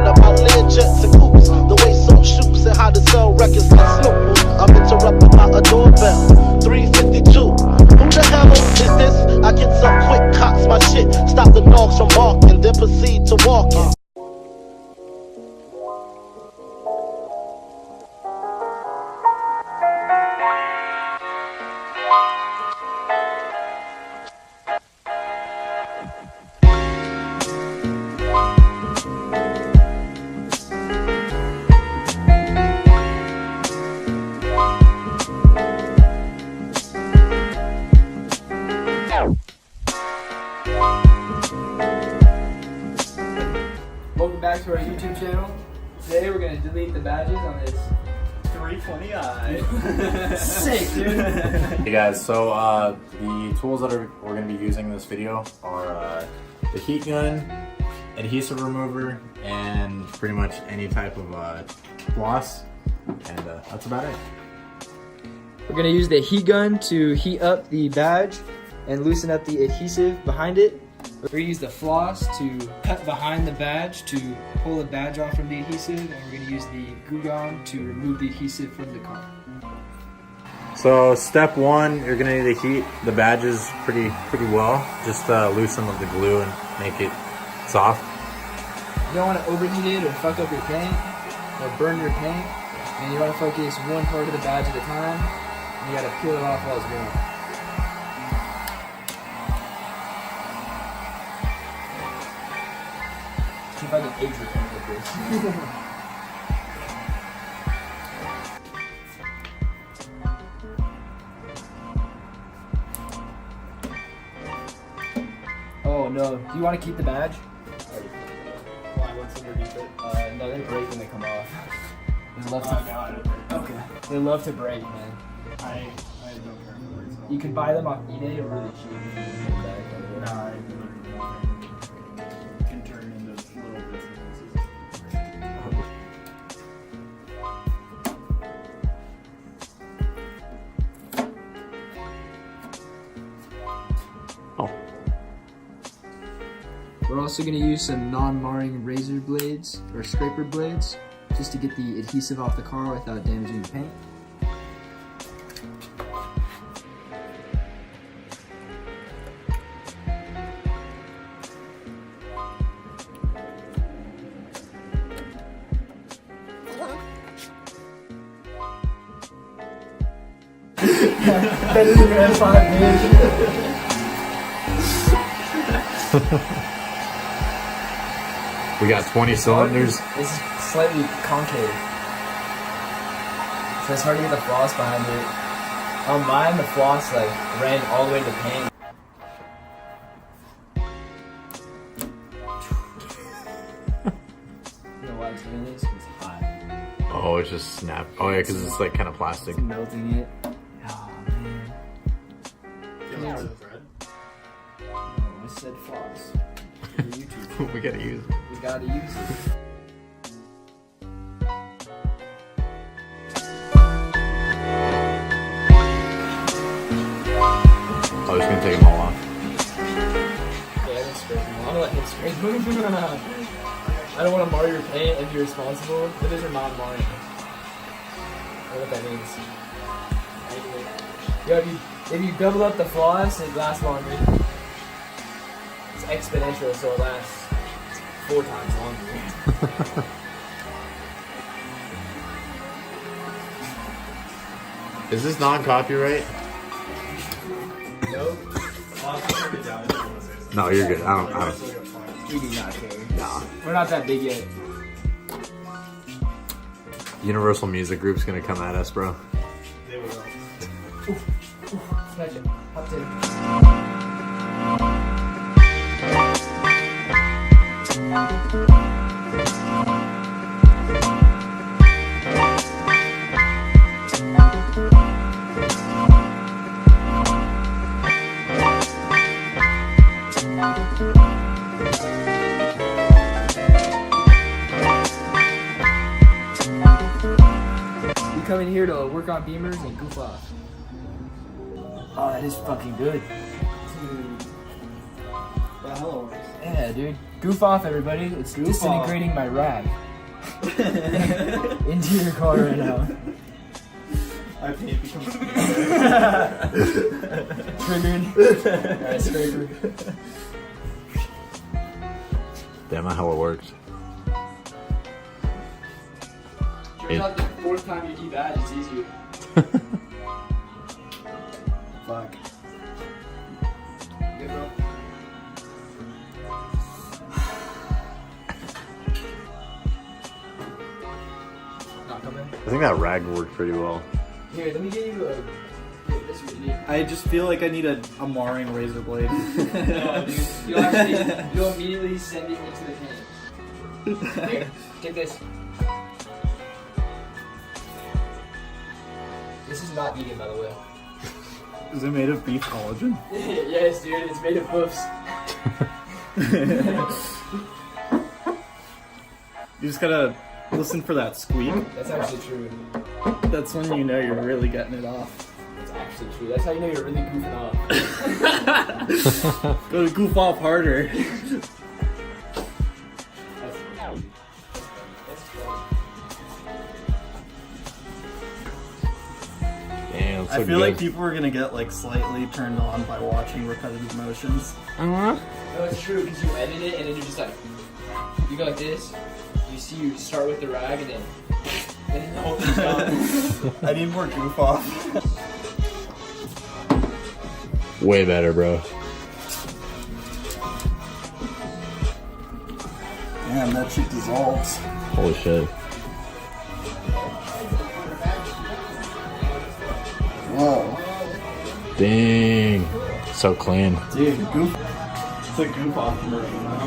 about Learjets and coops, the way some shoops and how to sell records like Snoop. I'm interrupted by a doorbell. 352. Who the hell is this? I get some quick, cocks my shit, stop the dogs from barking, then proceed to walking. Welcome back to our YouTube channel. Today we're going to delete the badges on this 320i. Sick, dude. Hey guys, so the tools that we're going to be using in this video are the heat gun, adhesive remover, and pretty much any type of floss, and that's about it. We're going to use the heat gun to heat up the badge and loosen up the adhesive behind it. We're going to use the floss to cut behind the badge to pull the badge off from the adhesive, and we're going to use the glue gun to remove the adhesive from the car. So step one, you're going to need to heat the badges pretty well. Just loosen up the glue and make it soft. You don't want to overheat it or fuck up your paint or burn your paint, and you want to focus one part of the badge at a time, and you got to peel it off while it's warm. See if I can exit with this. Oh no, do you want to keep the badge? Why? What's underneath it? No, they break when they come off. They love to, No, I don't care. okay. They love to break, man. I don't care for it, so. You can buy them off eBay really cheap. No, I literally don't care. Can turn into little bits and pieces. Oh. We're also going to use some non-marring razor blades or scraper blades just to get the adhesive off the car without damaging the paint. That is a grand 5 We got 20 cylinders. It's slightly concave, so it's hard to get the floss behind it. On mine, the floss like ran all the way to the paint. You know why it's doing this? It's hot. Oh, it's just snap. Oh yeah, because it's like kind of plastic. It's melting it. Oh man. Do you want the thread? No, I said floss. For YouTube. We gotta use it. We gotta use it. I was gonna take them all off. Yeah, I can scrape them. I'm gonna let him scrape them. I don't want to mar your paint and be responsible. But these are non-marring. I don't know what that means. Yeah, if you double up the floss, it lasts longer. It's exponential, so it lasts 4 times longer. Is this non-copyright? Nope. No, you're good. I don't. We do not care. Nah. We're not that big yet. Universal Music Group's gonna come at us, bro. They will. Snatch it. Up to We come in here to work on beamers and goof off. Oh, that is fucking good. Yeah, dude. Goof off, everybody. It's disintegrating my rag into your car right now. I paint becomes Triggered. Alright, scraper. Damn, not how it works. Turns out the fourth time you debadge, it's easier. Fuck. Good, bro. Not coming? I think that rag worked pretty well. Here, let me get you a... Here, this is what you need. I just feel like I need a marring razor blade. No, dude. You'll immediately send it into the can. Here, take this. This is not vegan, by the way. Is it made of beef collagen? Yes, dude, it's made of hoofs. You just gotta listen for that squeak. That's actually true. That's when you know you're really getting it off. That's actually true. That's how you know you're really goofing off. Go to goof off harder. Damn, so I feel good. like people are gonna get like slightly turned on by watching repetitive motions. No, it's true, because you edit it and then you're just like, you go like this, you start with the rag and then the whole thing's gone. I need more goof off. Way better, bro. Damn, that shit dissolves. Holy shit. Whoa. Dang. So clean. Dude, goof. It's a goof off commercial now.